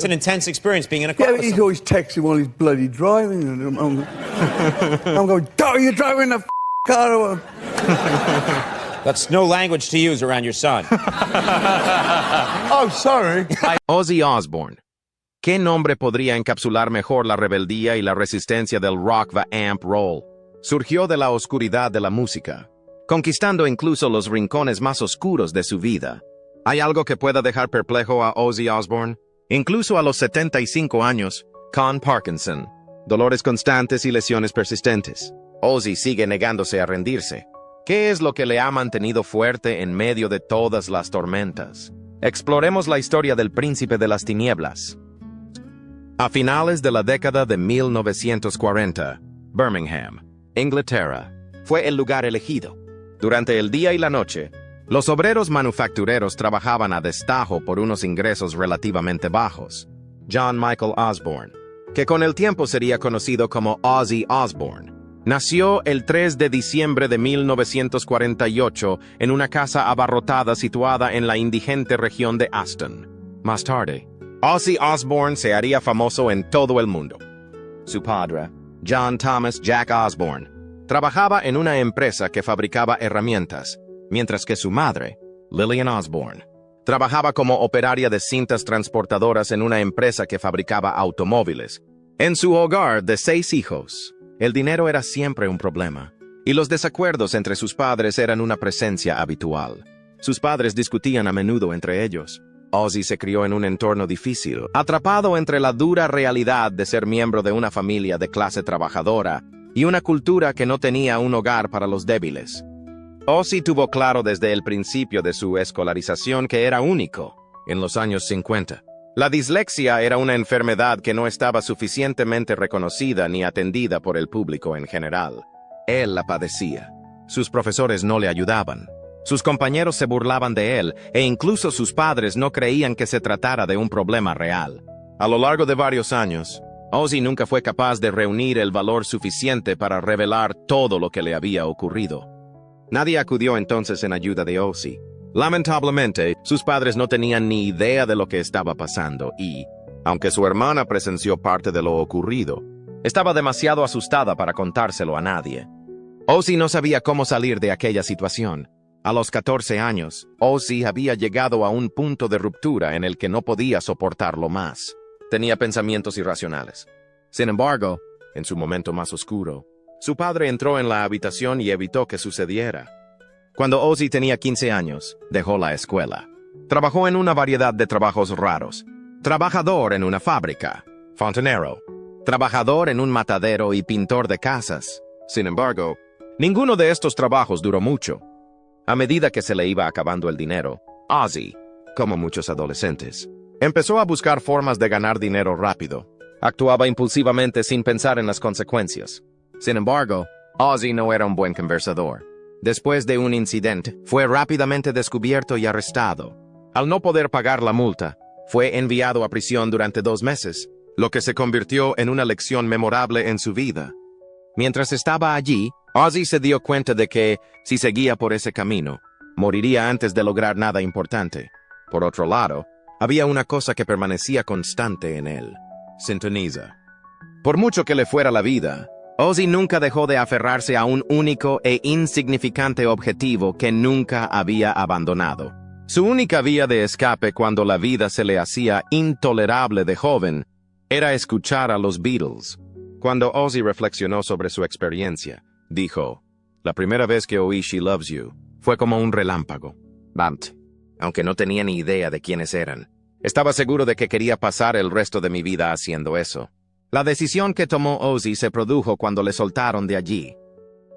It's an intense experience being in a car Yeah, with but he's someone. always texting while he's bloody driving. And I'm going, are you driving the car? That's no language to use around your son. Oh, sorry. Ozzy Osbourne. ¿Qué nombre podría encapsular mejor la rebeldía y la resistencia del rock va amp roll? Surgió de la oscuridad de la música, conquistando incluso los rincones más oscuros de su vida. ¿Hay algo que pueda dejar perplejo a Ozzy Osbourne? Incluso a los 75 años, con Parkinson, dolores constantes y lesiones persistentes, Ozzy sigue negándose a rendirse. ¿Qué es lo que le ha mantenido fuerte en medio de todas las tormentas? Exploremos la historia del príncipe de las tinieblas. A finales de la década de 1940, Birmingham, Inglaterra, fue el lugar elegido. Durante el día y la noche, los obreros manufactureros trabajaban a destajo por unos ingresos relativamente bajos. John Michael Osbourne, que con el tiempo sería conocido como Ozzy Osbourne, nació el 3 de diciembre de 1948 en una casa abarrotada situada en la indigente región de Aston. Más tarde, Ozzy Osbourne se haría famoso en todo el mundo. Su padre, John Thomas Jack Osbourne, trabajaba en una empresa que fabricaba herramientas, mientras que su madre, Lillian Osbourne, trabajaba como operaria de cintas transportadoras en una empresa que fabricaba automóviles. En su hogar de 6 hijos, el dinero era siempre un problema, y los desacuerdos entre sus padres eran una presencia habitual. Sus padres discutían a menudo entre ellos. Ozzy se crió en un entorno difícil, atrapado entre la dura realidad de ser miembro de una familia de clase trabajadora y una cultura que no tenía un hogar para los débiles. Ozzy tuvo claro desde el principio de su escolarización que era único en los años 50. La dislexia era una enfermedad que no estaba suficientemente reconocida ni atendida por el público en general. Él la padecía. Sus profesores no le ayudaban. Sus compañeros se burlaban de él, e incluso sus padres no creían que se tratara de un problema real. A lo largo de varios años, Ozzy nunca fue capaz de reunir el valor suficiente para revelar todo lo que le había ocurrido. Nadie acudió entonces en ayuda de Ozzy. Lamentablemente, sus padres no tenían ni idea de lo que estaba pasando y, aunque su hermana presenció parte de lo ocurrido, estaba demasiado asustada para contárselo a nadie. Ozzy no sabía cómo salir de aquella situación. A los 14 años, Ozzy había llegado a un punto de ruptura en el que no podía soportarlo más. Tenía pensamientos irracionales. Sin embargo, en su momento más oscuro, su padre entró en la habitación y evitó que sucediera. Cuando Ozzy tenía 15 años, dejó la escuela. Trabajó en una variedad de trabajos raros. Trabajador en una fábrica, fontanero. Trabajador en un matadero y pintor de casas. Sin embargo, ninguno de estos trabajos duró mucho. A medida que se le iba acabando el dinero, Ozzy, como muchos adolescentes, empezó a buscar formas de ganar dinero rápido. Actuaba impulsivamente sin pensar en las consecuencias. Sin embargo, Ozzy no era un buen conversador. Después de un incidente, fue rápidamente descubierto y arrestado. Al no poder pagar la multa, fue enviado a prisión durante 2 meses, lo que se convirtió en una lección memorable en su vida. Mientras estaba allí, Ozzy se dio cuenta de que, si seguía por ese camino, moriría antes de lograr nada importante. Por otro lado, había una cosa que permanecía constante en él: sintoniza. Por mucho que le fuera la vida, Ozzy nunca dejó de aferrarse a un único e insignificante objetivo que nunca había abandonado. Su única vía de escape cuando la vida se le hacía intolerable de joven era escuchar a los Beatles. Cuando Ozzy reflexionó sobre su experiencia, dijo: la primera vez que oí She Loves You fue como un relámpago. Aunque no tenía ni idea de quiénes eran, estaba seguro de que quería pasar el resto de mi vida haciendo eso. La decisión que tomó Ozzy se produjo cuando le soltaron de allí.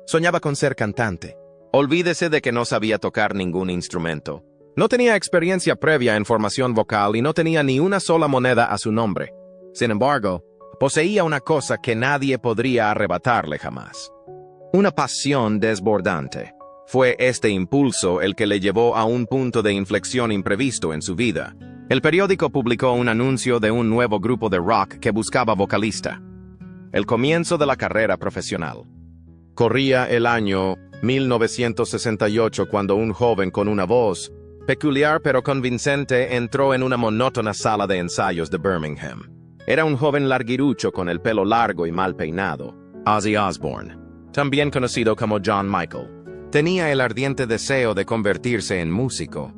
Soñaba con ser cantante. Olvídese de que no sabía tocar ningún instrumento. No tenía experiencia previa en formación vocal y no tenía ni una sola moneda a su nombre. Sin embargo, poseía una cosa que nadie podría arrebatarle jamás: una pasión desbordante. Fue este impulso el que le llevó a un punto de inflexión imprevisto en su vida. El periódico publicó un anuncio de un nuevo grupo de rock que buscaba vocalista. El comienzo de la carrera profesional. Corría el año 1968 cuando un joven con una voz peculiar pero convincente, entró en una monótona sala de ensayos de Birmingham. Era un joven larguirucho con el pelo largo y mal peinado, Ozzy Osbourne, también conocido como John Michael. Tenía el ardiente deseo de convertirse en músico,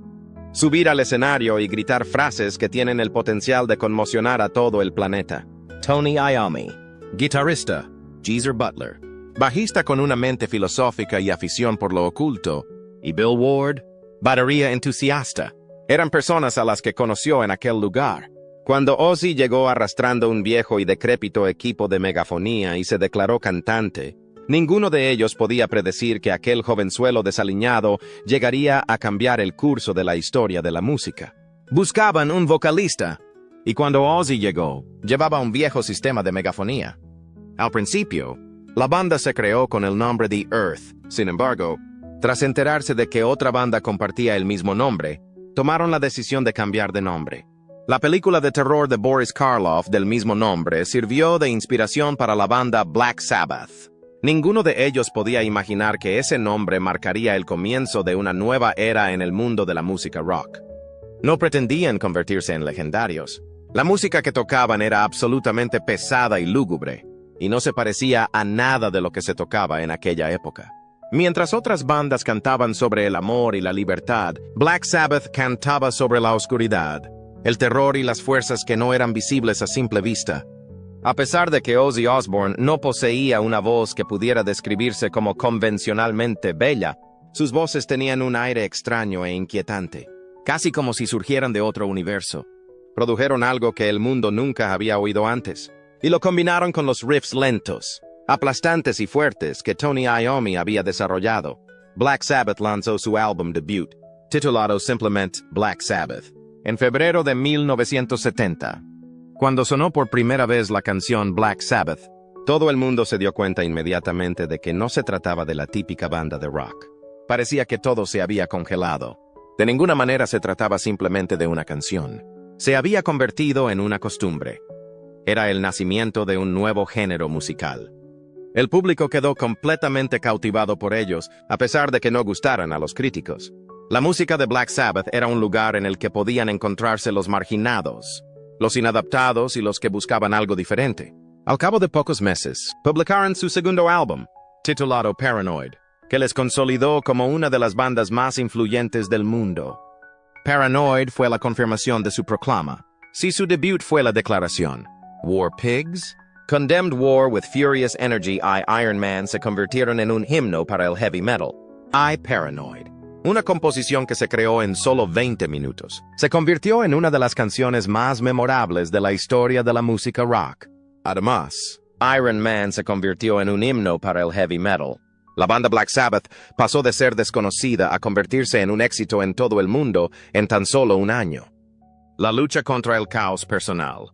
subir al escenario y gritar frases que tienen el potencial de conmocionar a todo el planeta. Tony Iommi, guitarrista, Geezer Butler, bajista con una mente filosófica y afición por lo oculto, y Bill Ward, batería entusiasta, eran personas a las que conoció en aquel lugar. Cuando Ozzy llegó arrastrando un viejo y decrépito equipo de megafonía y se declaró cantante, ninguno de ellos podía predecir que aquel jovenzuelo desaliñado llegaría a cambiar el curso de la historia de la música. Buscaban un vocalista, y cuando Ozzy llegó, llevaba un viejo sistema de megafonía. Al principio, la banda se creó con el nombre The Earth. Sin embargo, tras enterarse de que otra banda compartía el mismo nombre, tomaron la decisión de cambiar de nombre. La película de terror de Boris Karloff del mismo nombre sirvió de inspiración para la banda Black Sabbath. Ninguno de ellos podía imaginar que ese nombre marcaría el comienzo de una nueva era en el mundo de la música rock. No pretendían convertirse en legendarios. La música que tocaban era absolutamente pesada y lúgubre, y no se parecía a nada de lo que se tocaba en aquella época. Mientras otras bandas cantaban sobre el amor y la libertad, Black Sabbath cantaba sobre la oscuridad, el terror y las fuerzas que no eran visibles a simple vista. A pesar de que Ozzy Osbourne no poseía una voz que pudiera describirse como convencionalmente bella, sus voces tenían un aire extraño e inquietante, casi como si surgieran de otro universo. Produjeron algo que el mundo nunca había oído antes, y lo combinaron con los riffs lentos, aplastantes y fuertes que Tony Iommi había desarrollado. Black Sabbath lanzó su álbum debut, titulado simplemente Black Sabbath, en febrero de 1970. Cuando sonó por primera vez la canción Black Sabbath, todo el mundo se dio cuenta inmediatamente de que no se trataba de la típica banda de rock. Parecía que todo se había congelado. De ninguna manera se trataba simplemente de una canción. Se había convertido en una costumbre. Era el nacimiento de un nuevo género musical. El público quedó completamente cautivado por ellos, a pesar de que no gustaran a los críticos. La música de Black Sabbath era un lugar en el que podían encontrarse los marginados, los inadaptados y los que buscaban algo diferente. Al cabo de pocos meses, publicaron su segundo álbum, titulado Paranoid, que les consolidó como una de las bandas más influyentes del mundo. Paranoid fue la confirmación de su proclama. Si su debut fue la declaración, War Pigs, Condemned War with Furious Energy y Iron Man se convirtieron en un himno para el heavy metal. Paranoid, una composición que se creó en solo 20 minutos, se convirtió en una de las canciones más memorables de la historia de la música rock. Además, Iron Man se convirtió en un himno para el heavy metal. La banda Black Sabbath pasó de ser desconocida a convertirse en un éxito en todo el mundo en tan solo un año. La lucha contra el caos personal.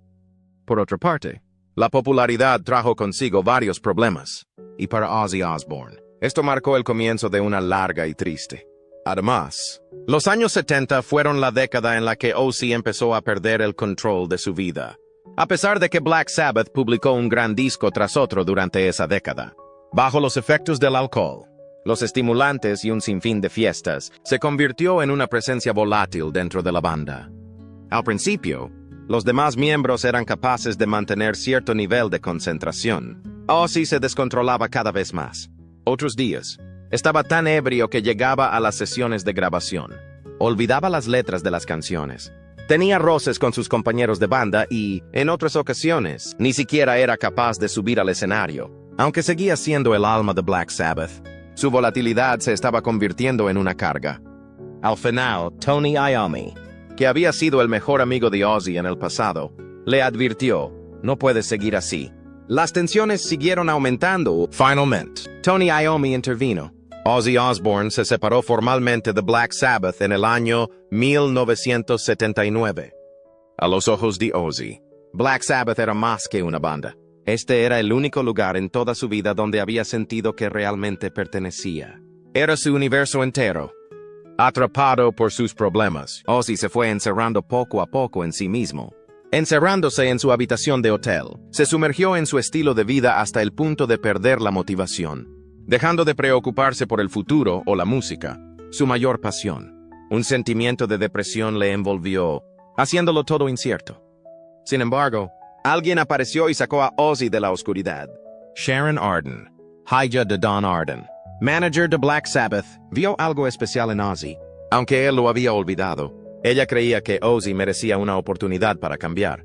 Por otra parte, la popularidad trajo consigo varios problemas, y para Ozzy Osbourne, esto marcó el comienzo de una larga y triste. Además, los años 70 fueron la década en la que Ozzy empezó a perder el control de su vida, a pesar de que Black Sabbath publicó un gran disco tras otro durante esa década. Bajo los efectos del alcohol, los estimulantes y un sinfín de fiestas, se convirtió en una presencia volátil dentro de la banda. Al principio, los demás miembros eran capaces de mantener cierto nivel de concentración. Ozzy se descontrolaba cada vez más. Otros días, estaba tan ebrio que llegaba a las sesiones de grabación. Olvidaba las letras de las canciones. Tenía roces con sus compañeros de banda y, en otras ocasiones, ni siquiera era capaz de subir al escenario. Aunque seguía siendo el alma de Black Sabbath, su volatilidad se estaba convirtiendo en una carga. Al final, Tony Iommi, que había sido el mejor amigo de Ozzy en el pasado, le advirtió, no puedes seguir así. Las tensiones siguieron aumentando. Finalmente, Tony Iommi intervino. Ozzy Osbourne se separó formalmente de Black Sabbath en el año 1979. A los ojos de Ozzy, Black Sabbath era más que una banda. Este era el único lugar en toda su vida donde había sentido que realmente pertenecía. Era su universo entero. Atrapado por sus problemas, Ozzy se fue encerrando poco a poco en sí mismo. Encerrándose en su habitación de hotel, se sumergió en su estilo de vida hasta el punto de perder la motivación, dejando de preocuparse por el futuro o la música, su mayor pasión. Un sentimiento de depresión le envolvió, haciéndolo todo incierto. Sin embargo, alguien apareció y sacó a Ozzy de la oscuridad. Sharon Arden, hija de Don Arden, manager de Black Sabbath, vio algo especial en Ozzy. Aunque él lo había olvidado, ella creía que Ozzy merecía una oportunidad para cambiar.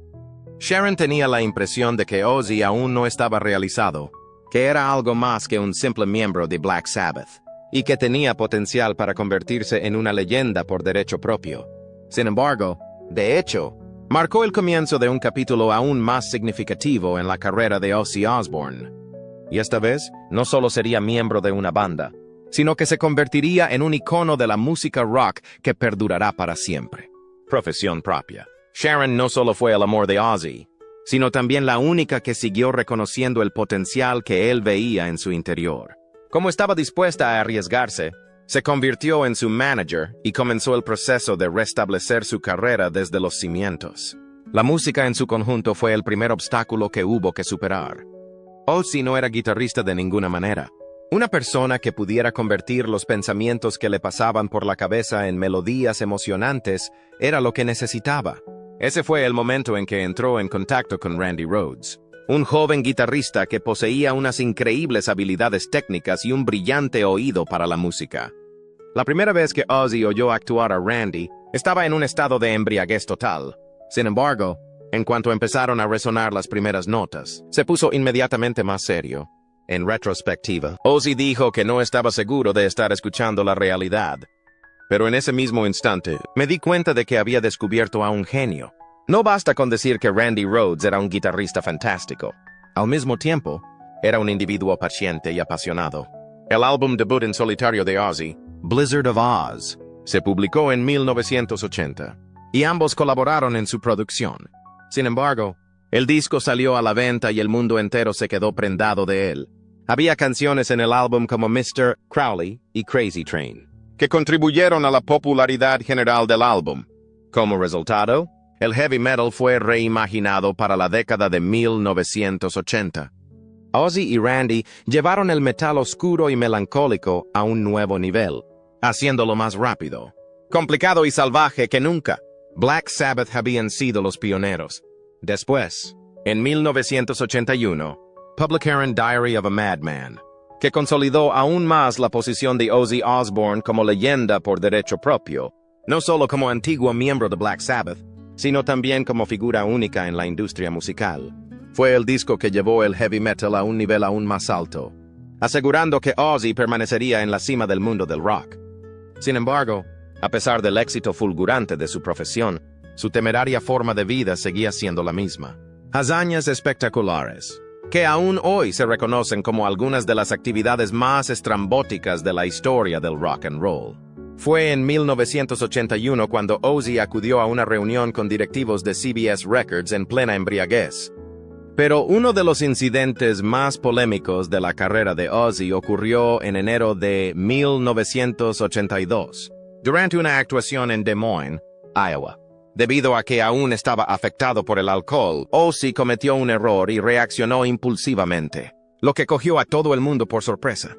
Sharon tenía la impresión de que Ozzy aún no estaba realizado, que era algo más que un simple miembro de Black Sabbath, y que tenía potencial para convertirse en una leyenda por derecho propio. Sin embargo, de hecho, marcó el comienzo de un capítulo aún más significativo en la carrera de Ozzy Osbourne. Y esta vez, no solo sería miembro de una banda, sino que se convertiría en un icono de la música rock que perdurará para siempre. Profesión propia. Sharon no solo fue el amor de Ozzy, sino también la única que siguió reconociendo el potencial que él veía en su interior. Como estaba dispuesta a arriesgarse, se convirtió en su manager y comenzó el proceso de restablecer su carrera desde los cimientos. La música en su conjunto fue el primer obstáculo que hubo que superar. Ozzy no era guitarrista de ninguna manera. Una persona que pudiera convertir los pensamientos que le pasaban por la cabeza en melodías emocionantes era lo que necesitaba. Ese fue el momento en que entró en contacto con Randy Rhoads, un joven guitarrista que poseía unas increíbles habilidades técnicas y un brillante oído para la música. La primera vez que Ozzy oyó actuar a Randy, estaba en un estado de embriaguez total. Sin embargo, en cuanto empezaron a resonar las primeras notas, se puso inmediatamente más serio. En retrospectiva, Ozzy dijo que no estaba seguro de estar escuchando la realidad. Pero en ese mismo instante, me di cuenta de que había descubierto a un genio. No basta con decir que Randy Rhoads era un guitarrista fantástico. Al mismo tiempo, era un individuo paciente y apasionado. El álbum debut en solitario de Ozzy, Blizzard of Ozz, se publicó en 1980, y ambos colaboraron en su producción. Sin embargo, el disco salió a la venta y el mundo entero se quedó prendado de él. Había canciones en el álbum como Mr. Crowley y Crazy Train, que contribuyeron a la popularidad general del álbum. Como resultado, el heavy metal fue reimaginado para la década de 1980. Ozzy y Randy llevaron el metal oscuro y melancólico a un nuevo nivel, haciéndolo más rápido, complicado y salvaje que nunca. Black Sabbath habían sido los pioneros. Después, en 1981, publicaron Diary of a Madman, que consolidó aún más la posición de Ozzy Osbourne como leyenda por derecho propio, no solo como antiguo miembro de Black Sabbath, sino también como figura única en la industria musical. Fue el disco que llevó el heavy metal a un nivel aún más alto, asegurando que Ozzy permanecería en la cima del mundo del rock. Sin embargo, a pesar del éxito fulgurante de su profesión, su temeraria forma de vida seguía siendo la misma. Hazañas espectaculares, que aún hoy se reconocen como algunas de las actividades más estrambóticas de la historia del rock and roll. Fue en 1981 cuando Ozzy acudió a una reunión con directivos de CBS Records en plena embriaguez. Pero uno de los incidentes más polémicos de la carrera de Ozzy ocurrió en enero de 1982, durante una actuación en Des Moines, Iowa. Debido a que aún estaba afectado por el alcohol, Ozzy cometió un error y reaccionó impulsivamente, lo que cogió a todo el mundo por sorpresa.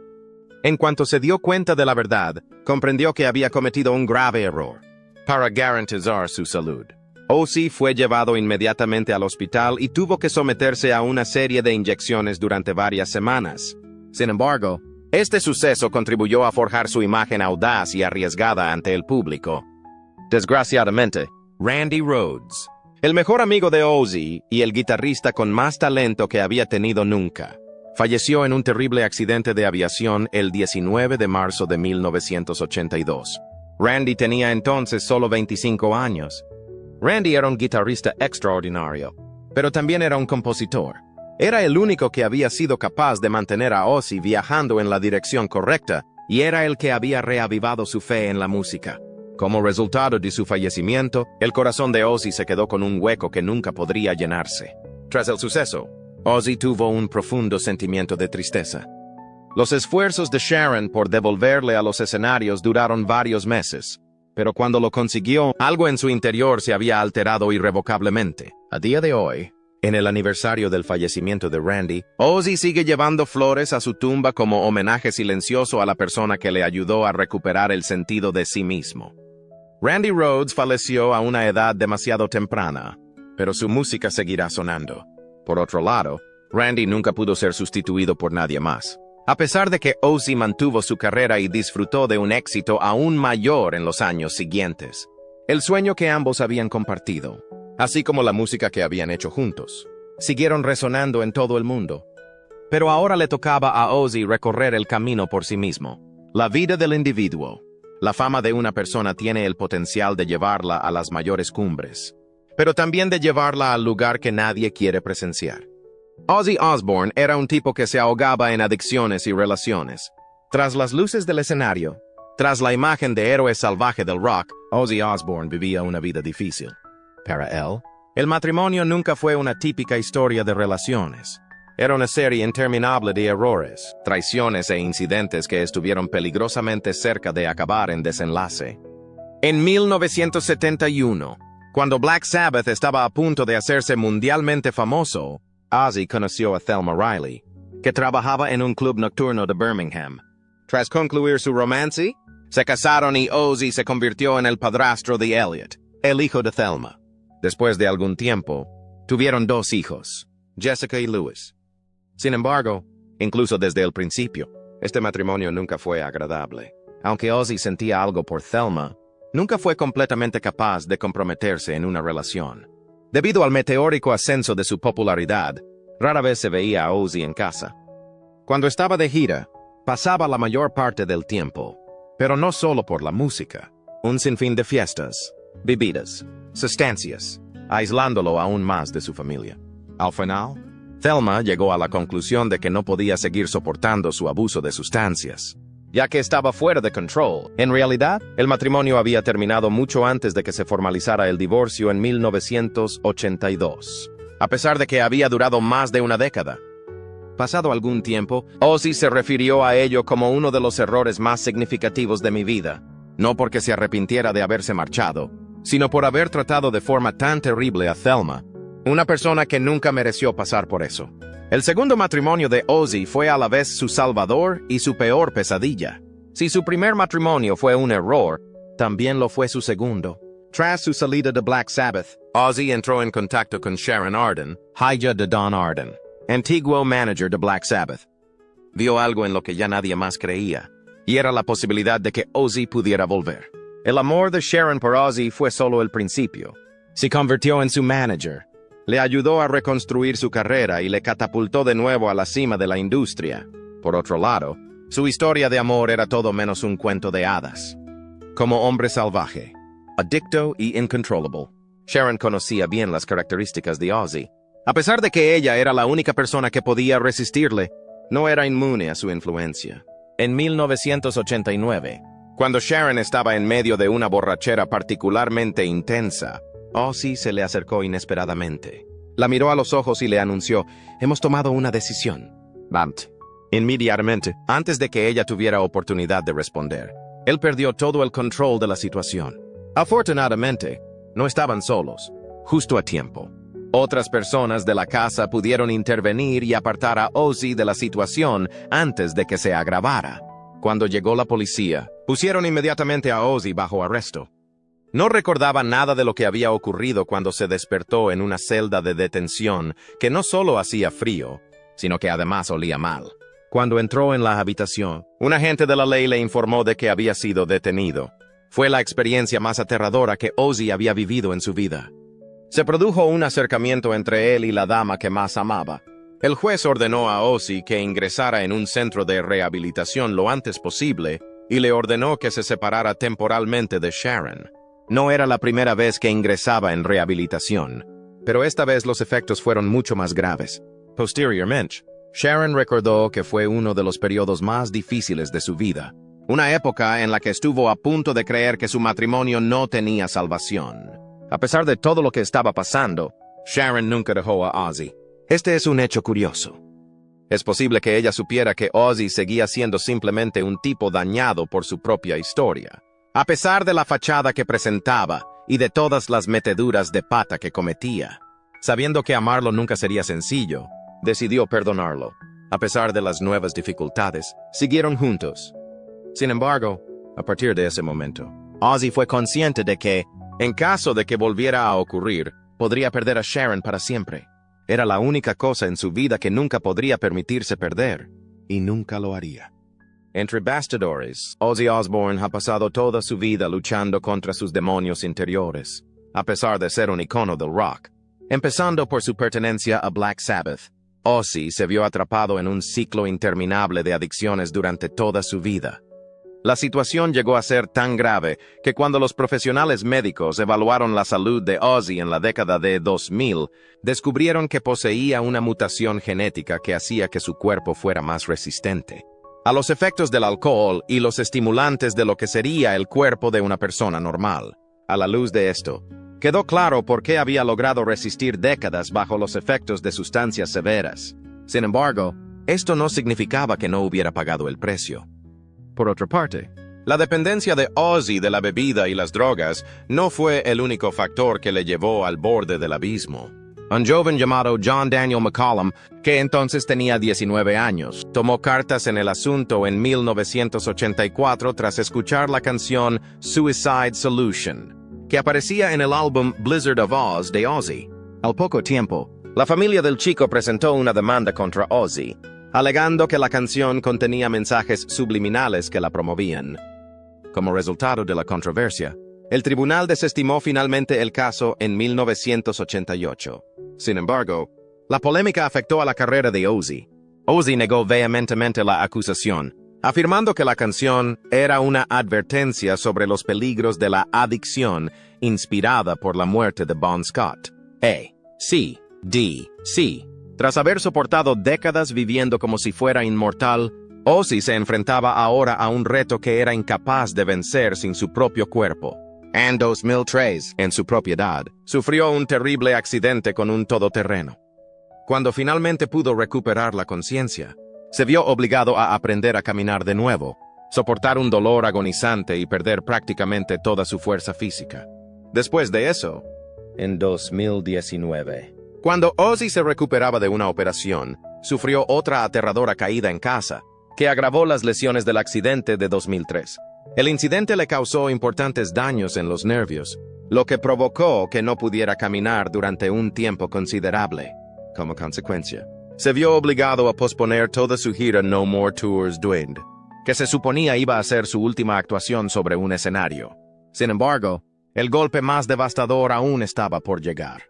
En cuanto se dio cuenta de la verdad, comprendió que había cometido un grave error. Para garantizar su salud, Ozzy fue llevado inmediatamente al hospital y tuvo que someterse a una serie de inyecciones durante varias semanas. Sin embargo, este suceso contribuyó a forjar su imagen audaz y arriesgada ante el público. Desgraciadamente, Randy Rhoads, el mejor amigo de Ozzy y el guitarrista con más talento que había tenido nunca, falleció en un terrible accidente de aviación el 19 de marzo de 1982. Randy tenía entonces solo 25 años. Randy era un guitarrista extraordinario, pero también era un compositor. Era el único que había sido capaz de mantener a Ozzy viajando en la dirección correcta, y era el que había reavivado su fe en la música. Como resultado de su fallecimiento, el corazón de Ozzy se quedó con un hueco que nunca podría llenarse. Tras el suceso, Ozzy tuvo un profundo sentimiento de tristeza. Los esfuerzos de Sharon por devolverle a los escenarios duraron varios meses, pero cuando lo consiguió, algo en su interior se había alterado irrevocablemente. A día de hoy, en el aniversario del fallecimiento de Randy, Ozzy sigue llevando flores a su tumba como homenaje silencioso a la persona que le ayudó a recuperar el sentido de sí mismo. Randy Rhoads falleció a una edad demasiado temprana, pero su música seguirá sonando. Por otro lado, Randy nunca pudo ser sustituido por nadie más. A pesar de que Ozzy mantuvo su carrera y disfrutó de un éxito aún mayor en los años siguientes. El sueño que ambos habían compartido, así como la música que habían hecho juntos, siguieron resonando en todo el mundo. Pero ahora le tocaba a Ozzy recorrer el camino por sí mismo. La vida del individuo. La fama de una persona tiene el potencial de llevarla a las mayores cumbres, pero también de llevarla al lugar que nadie quiere presenciar. Ozzy Osbourne era un tipo que se ahogaba en adicciones y relaciones. Tras las luces del escenario, tras la imagen de héroe salvaje del rock, Ozzy Osbourne vivía una vida difícil. Para él, el matrimonio nunca fue una típica historia de relaciones. Era una serie interminable de errores, traiciones e incidentes que estuvieron peligrosamente cerca de acabar en desenlace. En 1971, cuando Black Sabbath estaba a punto de hacerse mundialmente famoso, Ozzy conoció a Thelma Riley, que trabajaba en un club nocturno de Birmingham. Tras concluir su romance, se casaron y Ozzy se convirtió en el padrastro de Elliot, el hijo de Thelma. Después de algún tiempo, tuvieron 2 hijos, Jessica y Louis. Sin embargo, incluso desde el principio, este matrimonio nunca fue agradable. Aunque Ozzy sentía algo por Thelma, nunca fue completamente capaz de comprometerse en una relación. Debido al meteórico ascenso de su popularidad, rara vez se veía a Ozzy en casa. Cuando estaba de gira, pasaba la mayor parte del tiempo, pero no solo por la música, un sinfín de fiestas, bebidas, sustancias, aislándolo aún más de su familia. Al final, Thelma llegó a la conclusión de que no podía seguir soportando su abuso de sustancias, ya que estaba fuera de control. En realidad, el matrimonio había terminado mucho antes de que se formalizara el divorcio en 1982, a pesar de que había durado más de una década. Pasado algún tiempo, Ozzy se refirió a ello como uno de los errores más significativos de mi vida, no porque se arrepintiera de haberse marchado, sino por haber tratado de forma tan terrible a Thelma, una persona que nunca mereció pasar por eso. El segundo matrimonio de Ozzy fue a la vez su salvador y su peor pesadilla. Si su primer matrimonio fue un error, también lo fue su segundo. Tras su salida de Black Sabbath, Ozzy entró en contacto con Sharon Arden, hija de Don Arden, antiguo manager de Black Sabbath. Vio algo en lo que ya nadie más creía, y era la posibilidad de que Ozzy pudiera volver. El amor de Sharon por Ozzy fue solo el principio. Se convirtió en su manager. Le ayudó a reconstruir su carrera y le catapultó de nuevo a la cima de la industria. Por otro lado, su historia de amor era todo menos un cuento de hadas. Como hombre salvaje, adicto y incontrollable, Sharon conocía bien las características de Ozzy. A pesar de que ella era la única persona que podía resistirle, no era inmune a su influencia. En 1989, cuando Sharon estaba en medio de una borrachera particularmente intensa, Ozzy se le acercó inesperadamente. La miró a los ojos y le anunció: «Hemos tomado una decisión». Bamt. Inmediatamente, antes de que ella tuviera oportunidad de responder, él perdió todo el control de la situación. Afortunadamente, no estaban solos, justo a tiempo. Otras personas de la casa pudieron intervenir y apartar a Ozzy de la situación antes de que se agravara. Cuando llegó la policía, pusieron inmediatamente a Ozzy bajo arresto. No recordaba nada de lo que había ocurrido cuando se despertó en una celda de detención que no solo hacía frío, sino que además olía mal. Cuando entró en la habitación, un agente de la ley le informó de que había sido detenido. Fue la experiencia más aterradora que Ozzy había vivido en su vida. Se produjo un acercamiento entre él y la dama que más amaba. El juez ordenó a Ozzy que ingresara en un centro de rehabilitación lo antes posible y le ordenó que se separara temporalmente de Sharon. No era la primera vez que ingresaba en rehabilitación, pero esta vez los efectos fueron mucho más graves. Posteriormente, Sharon recordó que fue uno de los periodos más difíciles de su vida, una época en la que estuvo a punto de creer que su matrimonio no tenía salvación. A pesar de todo lo que estaba pasando, Sharon nunca dejó a Ozzy. Este es un hecho curioso. Es posible que ella supiera que Ozzy seguía siendo simplemente un tipo dañado por su propia historia. A pesar de la fachada que presentaba y de todas las meteduras de pata que cometía, sabiendo que amarlo nunca sería sencillo, decidió perdonarlo. A pesar de las nuevas dificultades, siguieron juntos. Sin embargo, a partir de ese momento, Ozzy fue consciente de que, en caso de que volviera a ocurrir, podría perder a Sharon para siempre. Era la única cosa en su vida que nunca podría permitirse perder, y nunca lo haría. Entre bastidores, Ozzy Osbourne ha pasado toda su vida luchando contra sus demonios interiores, a pesar de ser un icono del rock. Empezando por su pertenencia a Black Sabbath, Ozzy se vio atrapado en un ciclo interminable de adicciones durante toda su vida. La situación llegó a ser tan grave que cuando los profesionales médicos evaluaron la salud de Ozzy en la década de 2000, descubrieron que poseía una mutación genética que hacía que su cuerpo fuera más resistente a los efectos del alcohol y los estimulantes de lo que sería el cuerpo de una persona normal. A la luz de esto, quedó claro por qué había logrado resistir décadas bajo los efectos de sustancias severas. Sin embargo, esto no significaba que no hubiera pagado el precio. Por otra parte, la dependencia de Ozzy de la bebida y las drogas no fue el único factor que le llevó al borde del abismo. Un joven llamado John Daniel McCollum, que entonces tenía 19 años, tomó cartas en el asunto en 1984 tras escuchar la canción Suicide Solution, que aparecía en el álbum Blizzard of Oz de Ozzy. Al poco tiempo, la familia del chico presentó una demanda contra Ozzy, alegando que la canción contenía mensajes subliminales que la promovían. Como resultado de la controversia, el tribunal desestimó finalmente el caso en 1988. Sin embargo, la polémica afectó a la carrera de Ozzy. Ozzy negó vehementemente la acusación, afirmando que la canción era una advertencia sobre los peligros de la adicción inspirada por la muerte de Bon Scott. C. Tras haber soportado décadas viviendo como si fuera inmortal, Ozzy se enfrentaba ahora a un reto que era incapaz de vencer sin su propio cuerpo. En 2003, en su propiedad, sufrió un terrible accidente con un todoterreno. Cuando finalmente pudo recuperar la conciencia, se vio obligado a aprender a caminar de nuevo, soportar un dolor agonizante y perder prácticamente toda su fuerza física. Después de eso, en 2019, cuando Ozzy se recuperaba de una operación, sufrió otra aterradora caída en casa, que agravó las lesiones del accidente de 2003. El incidente le causó importantes daños en los nervios, lo que provocó que no pudiera caminar durante un tiempo considerable. Como consecuencia, se vio obligado a posponer toda su gira No More Tours Dwind, que se suponía iba a ser su última actuación sobre un escenario. Sin embargo, el golpe más devastador aún estaba por llegar.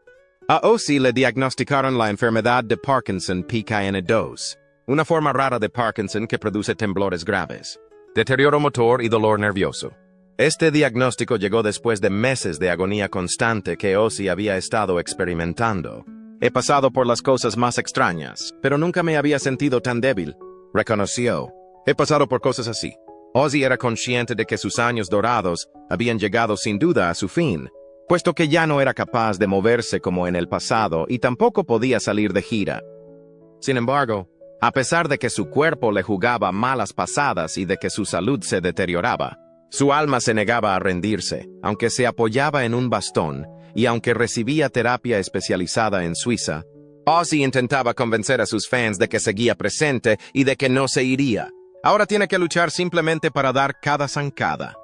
A Ozzy le diagnosticaron la enfermedad de Parkinson PKN2, una forma rara de Parkinson que produce temblores graves, deterioro motor y dolor nervioso. Este diagnóstico llegó después de meses de agonía constante que Ozzy había estado experimentando. He pasado por las cosas más extrañas, pero nunca me había sentido tan débil, reconoció. He pasado por cosas así. Ozzy era consciente de que sus años dorados habían llegado sin duda a su fin, puesto que ya no era capaz de moverse como en el pasado y tampoco podía salir de gira. Sin embargo, a pesar de que su cuerpo le jugaba malas pasadas y de que su salud se deterioraba, su alma se negaba a rendirse, aunque se apoyaba en un bastón y aunque recibía terapia especializada en Suiza. Ozzy intentaba convencer a sus fans de que seguía presente y de que no se iría. Ahora tiene que luchar simplemente para dar cada zancada.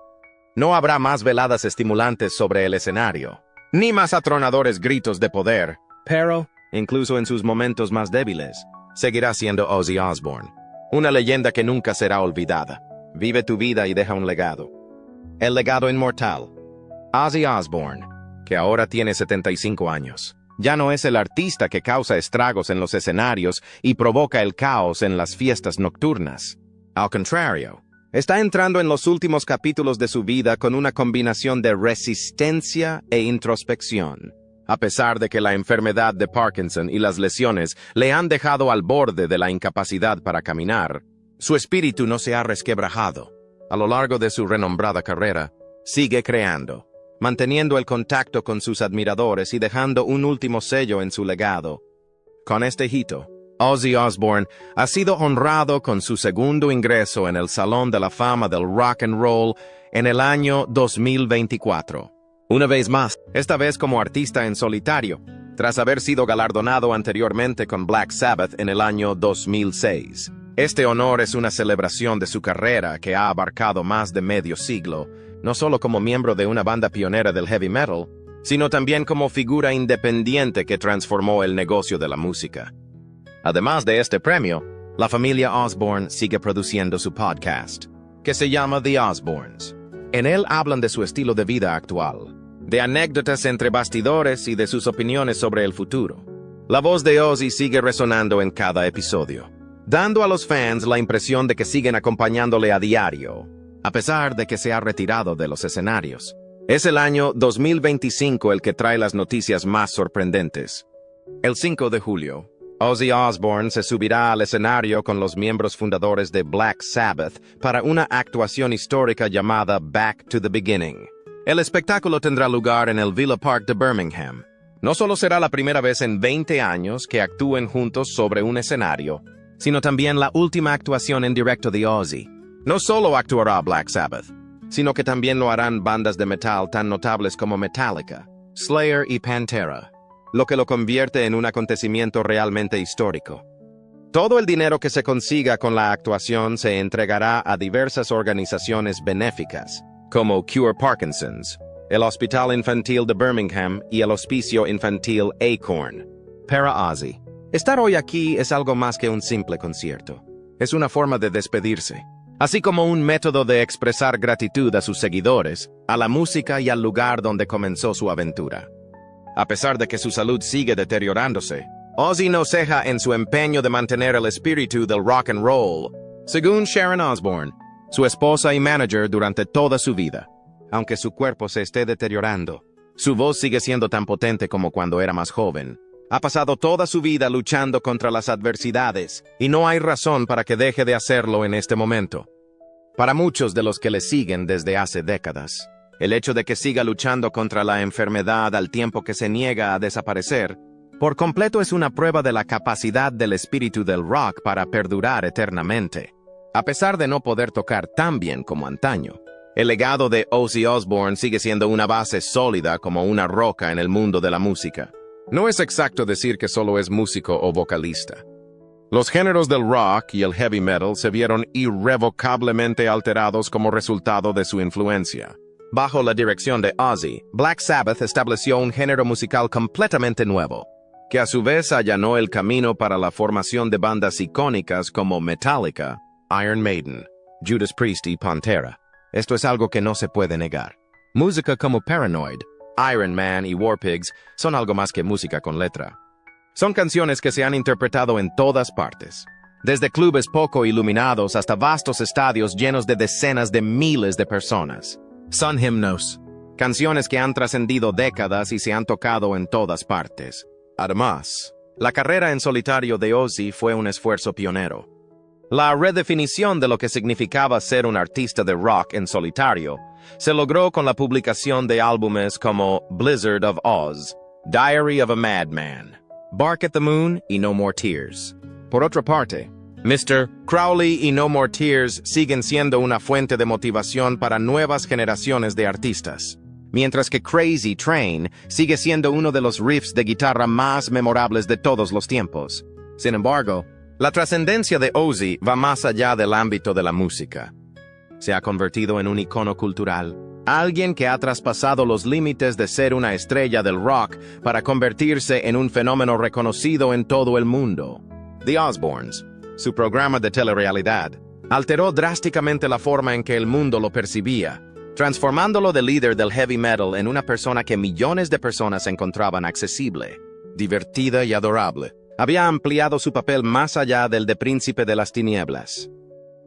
No habrá más veladas estimulantes sobre el escenario, ni más atronadores gritos de poder, pero, incluso en sus momentos más débiles, seguirá siendo Ozzy Osbourne, una leyenda que nunca será olvidada. Vive tu vida y deja un legado. El legado inmortal. Ozzy Osbourne, que ahora tiene 75 años, ya no es el artista que causa estragos en los escenarios y provoca el caos en las fiestas nocturnas. Al contrario, está entrando en los últimos capítulos de su vida con una combinación de resistencia e introspección. A pesar de que la enfermedad de Parkinson y las lesiones le han dejado al borde de la incapacidad para caminar, su espíritu no se ha resquebrajado. A lo largo de su renombrada carrera, sigue creando, manteniendo el contacto con sus admiradores y dejando un último sello en su legado. Con este hito, Ozzy Osbourne ha sido honrado con su segundo ingreso en el Salón de la Fama del Rock and Roll en el año 2024. Una vez más, esta vez como artista en solitario, tras haber sido galardonado anteriormente con Black Sabbath en el año 2006. Este honor es una celebración de su carrera que ha abarcado más de medio siglo, no solo como miembro de una banda pionera del heavy metal, sino también como figura independiente que transformó el negocio de la música. Además de este premio, la familia Osbourne sigue produciendo su podcast, que se llama The Osbournes. En él hablan de su estilo de vida actual, de anécdotas entre bastidores y de sus opiniones sobre el futuro. La voz de Ozzy sigue resonando en cada episodio, dando a los fans la impresión de que siguen acompañándole a diario, a pesar de que se ha retirado de los escenarios. Es el año 2025 el que trae las noticias más sorprendentes. El 5 de julio, Ozzy Osbourne se subirá al escenario con los miembros fundadores de Black Sabbath para una actuación histórica llamada Back to the Beginning. El espectáculo tendrá lugar en el Villa Park de Birmingham. No solo será la primera vez en 20 años que actúen juntos sobre un escenario, sino también la última actuación en directo de Ozzy. No solo actuará Black Sabbath, sino que también lo harán bandas de metal tan notables como Metallica, Slayer y Pantera, lo que lo convierte en un acontecimiento realmente histórico. Todo el dinero que se consiga con la actuación se entregará a diversas organizaciones benéficas, como Cure Parkinson's, el Hospital Infantil de Birmingham y el Hospicio Infantil Acorn. Para Ozzy, estar hoy aquí es algo más que un simple concierto. Es una forma de despedirse, así como un método de expresar gratitud a sus seguidores, a la música y al lugar donde comenzó su aventura. A pesar de que su salud sigue deteriorándose, Ozzy no ceja en su empeño de mantener el espíritu del rock and roll, según Sharon Osbourne, su esposa y manager durante toda su vida. Aunque su cuerpo se esté deteriorando, su voz sigue siendo tan potente como cuando era más joven. Ha pasado toda su vida luchando contra las adversidades, y no hay razón para que deje de hacerlo en este momento. Para muchos de los que le siguen desde hace décadas, el hecho de que siga luchando contra la enfermedad al tiempo que se niega a desaparecer, por completo es una prueba de la capacidad del espíritu del rock para perdurar eternamente. A pesar de no poder tocar tan bien como antaño, el legado de Ozzy Osbourne sigue siendo una base sólida como una roca en el mundo de la música. No es exacto decir que solo es músico o vocalista. Los géneros del rock y el heavy metal se vieron irrevocablemente alterados como resultado de su influencia. Bajo la dirección de Ozzy, Black Sabbath estableció un género musical completamente nuevo, que a su vez allanó el camino para la formación de bandas icónicas como Metallica, Iron Maiden, Judas Priest y Pantera. Esto es algo que no se puede negar. Música como Paranoid, Iron Man y War Pigs son algo más que música con letra. Son canciones que se han interpretado en todas partes, desde clubes poco iluminados hasta vastos estadios llenos de decenas de miles de personas. Son himnos, canciones que han trascendido décadas y se han tocado en todas partes. Además, la carrera en solitario de Ozzy fue un esfuerzo pionero. La redefinición de lo que significaba ser un artista de rock en solitario se logró con la publicación de álbumes como Blizzard of Oz, Diary of a Madman, Bark at the Moon y No More Tears. Por otra parte, Mr. Crowley y No More Tears siguen siendo una fuente de motivación para nuevas generaciones de artistas, mientras que Crazy Train sigue siendo uno de los riffs de guitarra más memorables de todos los tiempos. Sin embargo, la trascendencia de Ozzy va más allá del ámbito de la música. Se ha convertido en un icono cultural, alguien que ha traspasado los límites de ser una estrella del rock para convertirse en un fenómeno reconocido en todo el mundo. The Osbournes, su programa de telerrealidad, alteró drásticamente la forma en que el mundo lo percibía, transformándolo de líder del heavy metal en una persona que millones de personas encontraban accesible, divertida y adorable. Había ampliado su papel más allá del de príncipe de las tinieblas.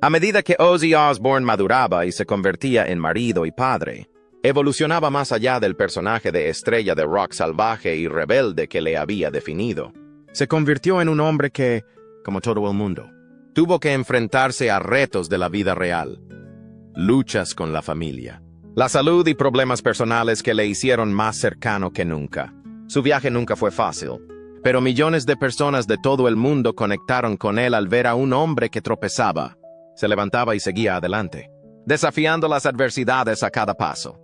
A medida que Ozzy Osbourne maduraba y se convertía en marido y padre, evolucionaba más allá del personaje de estrella de rock salvaje y rebelde que le había definido. Se convirtió en un hombre que, como todo el mundo, tuvo que enfrentarse a retos de la vida real. Luchas con la familia, la salud y problemas personales que le hicieron más cercano que nunca. Su viaje nunca fue fácil, pero millones de personas de todo el mundo conectaron con él al ver a un hombre que tropezaba, se levantaba y seguía adelante, desafiando las adversidades a cada paso.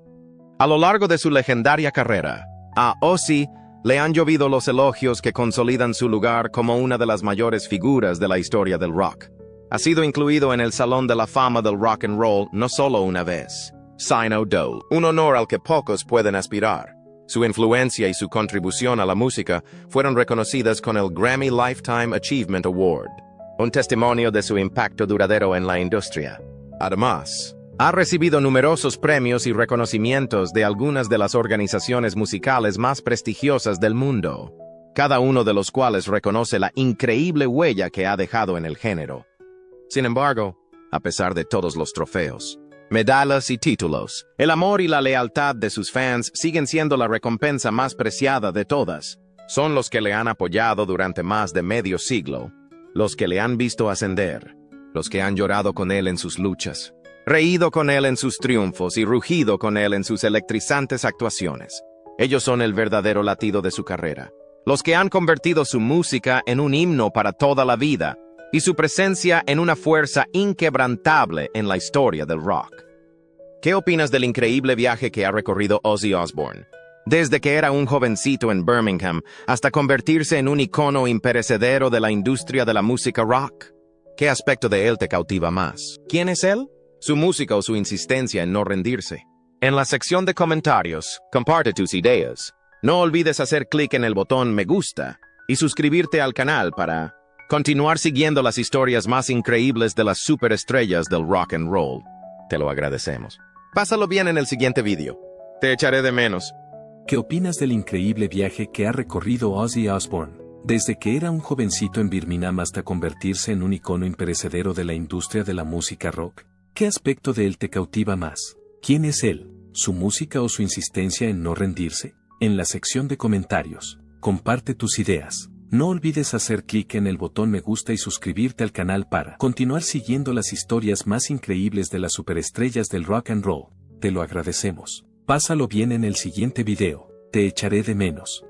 A lo largo de su legendaria carrera, a Ozzy le han llovido los elogios que consolidan su lugar como una de las mayores figuras de la historia del rock. Ha sido incluido en el Salón de la Fama del Rock and Roll no solo una vez, sino dos, un honor al que pocos pueden aspirar. Su influencia y su contribución a la música fueron reconocidas con el Grammy Lifetime Achievement Award, un testimonio de su impacto duradero en la industria. Además, ha recibido numerosos premios y reconocimientos de algunas de las organizaciones musicales más prestigiosas del mundo, cada uno de los cuales reconoce la increíble huella que ha dejado en el género. Sin embargo, a pesar de todos los trofeos, medallas y títulos, el amor y la lealtad de sus fans siguen siendo la recompensa más preciada de todas. Son los que le han apoyado durante más de medio siglo, los que le han visto ascender, los que han llorado con él en sus luchas, reído con él en sus triunfos y rugido con él en sus electrizantes actuaciones. Ellos son el verdadero latido de su carrera, los que han convertido su música en un himno para toda la vida y su presencia en una fuerza inquebrantable en la historia del rock. ¿Qué opinas del increíble viaje que ha recorrido Ozzy Osbourne? Desde que era un jovencito en Birmingham hasta convertirse en un icono imperecedero de la industria de la música rock. ¿Qué aspecto de él te cautiva más? ¿Quién es él? ¿Su música o su insistencia en no rendirse? En la sección de comentarios, comparte tus ideas. No olvides hacer clic en el botón me gusta y suscribirte al canal para continuar siguiendo las historias más increíbles de las superestrellas del rock and roll. Te lo agradecemos. Pásalo bien en el siguiente vídeo. Te echaré de menos. ¿Qué opinas del increíble viaje que ha recorrido Ozzy Osbourne, desde que era un jovencito en Birmingham hasta convertirse en un icono imperecedero de la industria de la música rock? ¿Qué aspecto de él te cautiva más? ¿Quién es él? ¿Su música o su insistencia en no rendirse? En la sección de comentarios, comparte tus ideas. No olvides hacer clic en el botón me gusta y suscribirte al canal para continuar siguiendo las historias más increíbles de las superestrellas del rock and roll. Te lo agradecemos. Pásalo bien en el siguiente video. Te echaré de menos.